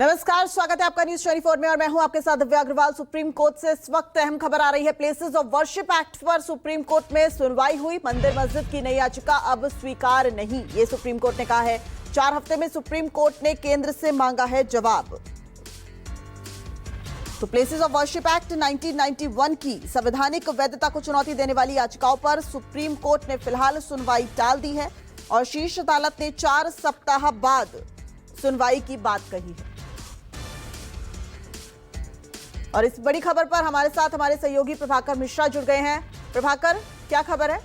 नमस्कार, स्वागत है आपका न्यूज 24 में और मैं हूं आपके साथ दिव्या अग्रवाल। सुप्रीम कोर्ट से इस वक्त अहम खबर आ रही है। प्लेसेस ऑफ वर्शिप एक्ट पर सुप्रीम कोर्ट में सुनवाई हुई। मंदिर मस्जिद की नई याचिका अब स्वीकार नहीं, ये सुप्रीम कोर्ट ने कहा है। 4 हफ्ते में सुप्रीम कोर्ट ने केंद्र से मांगा है जवाब। तो प्लेसेस ऑफ वर्शिप एक्ट 1991 की संवैधानिक वैधता को चुनौती देने वाली याचिकाओं पर सुप्रीम कोर्ट ने फिलहाल सुनवाई टाल दी है और शीर्ष अदालत ने 4 सप्ताह बाद सुनवाई की बात कही है। और इस बड़ी खबर पर हमारे साथ हमारे सहयोगी प्रभाकर मिश्रा जुड़ गए हैं। प्रभाकर, क्या खबर है?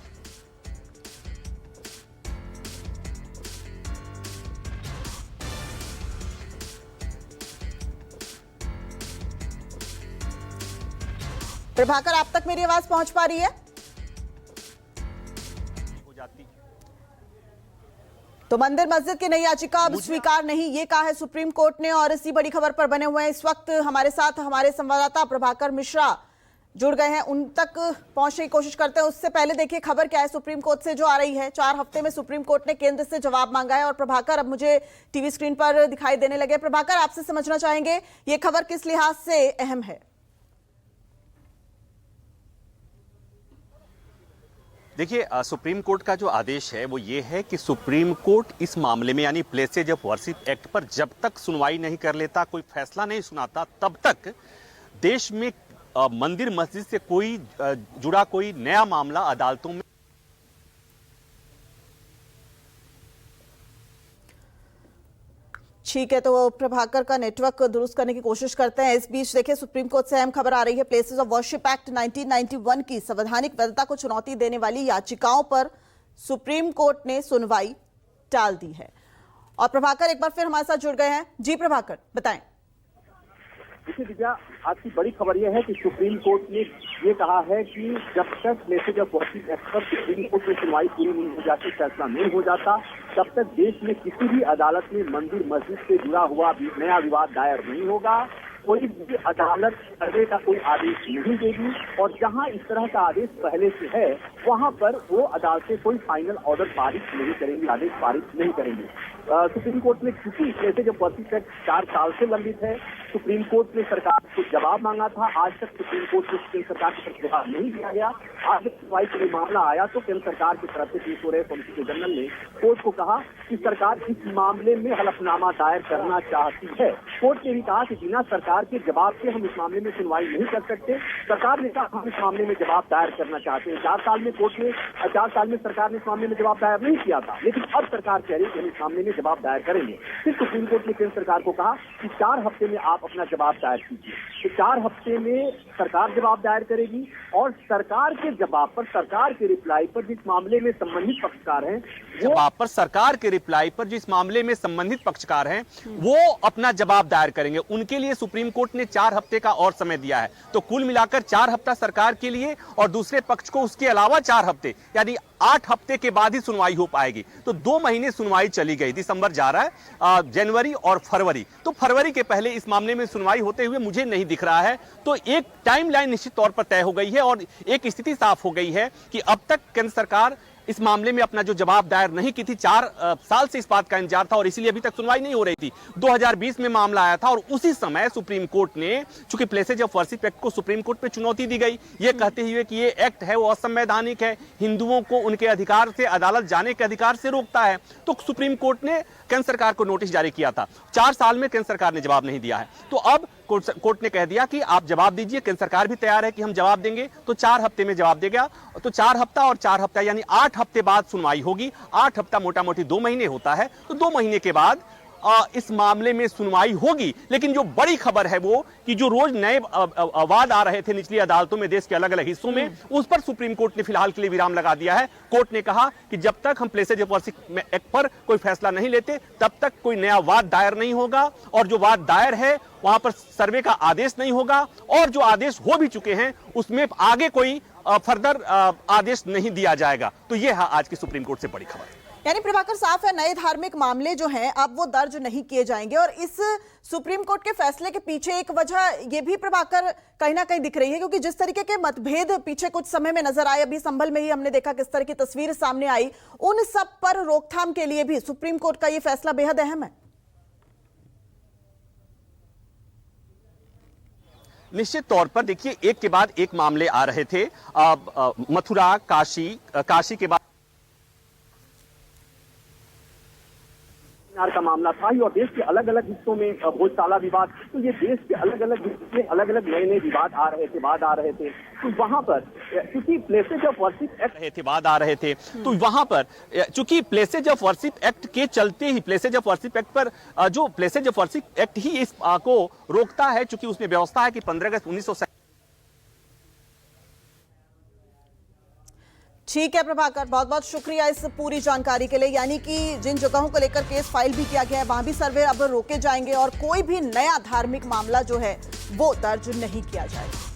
प्रभाकर, आप तक मेरी आवाज पहुंच पा रही है? तो मंदिर मस्जिद की नई याचिका अब स्वीकार नहीं, ये कहा है सुप्रीम कोर्ट ने। और इसी बड़ी खबर पर बने हुए हैं इस वक्त हमारे साथ हमारे संवाददाता प्रभाकर मिश्रा जुड़ गए हैं, उन तक पहुंचने की कोशिश करते हैं। उससे पहले देखिए खबर क्या है सुप्रीम कोर्ट से जो आ रही है। 4 हफ्ते में सुप्रीम कोर्ट ने केंद्र से जवाब मांगा है। और प्रभाकर, अब मुझे टीवी स्क्रीन पर दिखाई देने लगे। प्रभाकर, आपसे समझना चाहेंगे ये खबर किस लिहाज से अहम है? देखिए, सुप्रीम कोर्ट का जो आदेश है वो ये है कि सुप्रीम कोर्ट इस मामले में यानी प्लेसेज ऑफ वर्शिप एक्ट पर जब तक सुनवाई नहीं कर लेता, कोई फैसला नहीं सुनाता, तब तक देश में मंदिर मस्जिद से कोई जुड़ा कोई नया मामला अदालतों में। ठीक है, तो प्रभाकर का नेटवर्क दुरुस्त करने की कोशिश करते हैं। इस बीच देखिए सुप्रीम कोर्ट से अहम खबर आ रही है। प्लेसेस ऑफ वर्शिप एक्ट 1991 की संवैधानिक वैधता को चुनौती देने वाली याचिकाओं पर सुप्रीम कोर्ट ने सुनवाई टाल दी है। और प्रभाकर एक बार फिर हमारे साथ जुड़ गए हैं। जी प्रभाकर, बताएं। देखिए दिव्या, आज की बड़ी खबर यह है कि सुप्रीम कोर्ट ने ये कहा है कि जब तक प्लेसेज ऑफ वर्शिप एक्ट पर सुप्रीम कोर्ट में सुनवाई पूरी नहीं हो जाती, फैसला नहीं हो जाता, तब तक देश में किसी भी अदालत में मंदिर मस्जिद से जुड़ा हुआ नया विवाद दायर नहीं होगा। कोई भी अदालत सर्वे का कोई आदेश नहीं देगी और जहां इस तरह का आदेश पहले से है वहां पर वो अदालतें कोई फाइनल ऑर्डर पारित नहीं करेंगी, आदेश पारित नहीं करेंगी। सुप्रीम कोर्ट में चूंकि प्लेसेज ऑफ वर्शिप एक्ट 4 साल से लंबित है, सुप्रीम कोर्ट ने सरकार को जवाब मांगा था। आज तक सुप्रीम कोर्ट को केंद्र सरकार की तरफ जवाब नहीं दिया गया। आज जब सुनवाई के लिए मामला आया तो केंद्र सरकार की तरफ से चीफ हो रहे सॉलिसिटर जनरल ने कोर्ट को कहा कि सरकार इस मामले में हलफनामा दायर करना चाहती है। कोर्ट ने भी कहा कि बिना सरकार के जवाब के हम इस मामले में सुनवाई नहीं कर सकते। सरकार ने कहा हम इस मामले में जवाब दायर करना चाहते हैं। 4 साल में सरकार ने इस मामले में जवाब दायर नहीं किया था, लेकिन अब सरकार कह रही है कि हम इस मामले में जवाब दायर करेंगे। फिर सुप्रीम कोर्ट ने केंद्र सरकार को कहा कि 4 हफ्ते में आप अपना जवाब दायर कीजिए। तो 4 हफ्ते में सरकार जवाब दायर करेगी और सरकार के जवाब पर, सरकार के रिप्लाई पर जिस मामले में संबंधित पक्षकार हैं वो अपना जवाब दायर करेंगे। उनके लिए सुप्रीम कोर्ट ने 4 हफ्ते का और समय दिया है। तो कुल मिलाकर 4 हफ्ता सरकार के लिए और दूसरे पक्ष को उसके अलावा 4 हफ्ते यानी 8 हफ्ते के बाद ही सुनवाई हो पाएगी। तो 2 महीने सुनवाई चली गई। दिसंबर जा रहा है, जनवरी और फरवरी, तो फरवरी के पहले इस मामले में सुनवाई होते हुए मुझे नहीं दिख रहा है। तो एक टाइमलाइन निश्चित तौर पर तय हो गई है और एक स्थिति साफ हो गई है कि अब तक केंद्र सरकार इस मामले में अपना जो जवाब दायर नहीं की थी। 4 साल से इस बात का इंतजार था और इसीलिए अभी तक सुनवाई नहीं हो रही थी। 2020 में मामला आया था और उसी समय सुप्रीम कोर्ट ने, चूंकि प्लेसेज ऑफ वर्शिप एक्ट को सुप्रीम कोर्ट में चुनौती दी गई, ये कहते हुए कि ये एक्ट है वो असंवैधानिक है, हिंदुओं को उनके अधिकार से अदालत जाने के अधिकार से रोकता है। तो सुप्रीम कोर्ट ने केंद्र सरकार को नोटिस जारी किया था। 4 साल में केंद्र सरकार ने जवाब नहीं दिया है। तो अब कोर्ट ने कह दिया कि आप जवाब दीजिए। केंद्र सरकार भी तैयार है कि हम जवाब देंगे। तो 4 हफ्ते में जवाब देगा। तो 4 हफ्ता और 4 हफ्ता यानी 8 हफ्ते बाद सुनवाई होगी। 8 हफ्ता मोटा मोटी 2 महीने होता है। तो 2 महीने के बाद इस मामले में सुनवाई होगी। लेकिन जो बड़ी खबर है वो कि जो रोज नए वाद आ रहे थे निचली अदालतों में, देश के अलग अलग हिस्सों में, उस पर सुप्रीम कोर्ट ने फिलहाल के लिए विराम लगा दिया है। कोर्ट ने कहा कि जब तक हम प्लेसेज ऑफ वर्शिप एक्ट पर कोई फैसला नहीं लेते तब तक कोई नया वाद दायर नहीं होगा और जो वाद दायर है वहां पर सर्वे का आदेश नहीं होगा और जो आदेश हो भी चुके हैं उसमें आगे कोई फर्दर आदेश नहीं दिया जाएगा। तो यह है आज की सुप्रीम कोर्ट से बड़ी खबर। यानी प्रभाकर, साफ है नए धार्मिक मामले जो हैं अब वो दर्ज नहीं किए जाएंगे। और इस सुप्रीम कोर्ट के फैसले के पीछे एक वजह ये भी प्रभाकर कहीं ना कहीं दिख रही है, क्योंकि जिस तरीके के मतभेद पीछे कुछ समय में नजर आए, अभी संभल में ही हमने देखा किस तरह की तस्वीर सामने आई, उन सब पर रोकथाम के लिए भी सुप्रीम कोर्ट का ये फैसला बेहद अहम है। निश्चित तौर पर देखिए, एक के बाद एक मामले आ रहे थे। मथुरा, काशी के बाद का मामला था ही, और देश के अलग अलग हिस्सों में भोजशाला विवाद, तो ये देश के अलग अलग हिस्सों में अलग अलग नए नए विवाद आ रहे थे। तो वहां पर क्योंकि प्लेसेज ऑफ वर्शिप एक्ट चूंकि प्लेसेज ऑफ वर्शिप एक्ट के चलते ही प्लेसेज ऑफ वर्शिप एक्ट पर जो प्लेसेज ऑफ वर्शिप एक्ट ही इस को रोकता है, चूंकि उसमें व्यवस्था है कि 15 अगस्त 1900। ठीक है प्रभाकर, बहुत बहुत शुक्रिया इस पूरी जानकारी के लिए। यानी कि जिन जगहों को लेकर केस फाइल भी किया गया है वहां भी सर्वे अब रोके जाएंगे और कोई भी नया धार्मिक मामला जो है वो दर्ज नहीं किया जाएगा।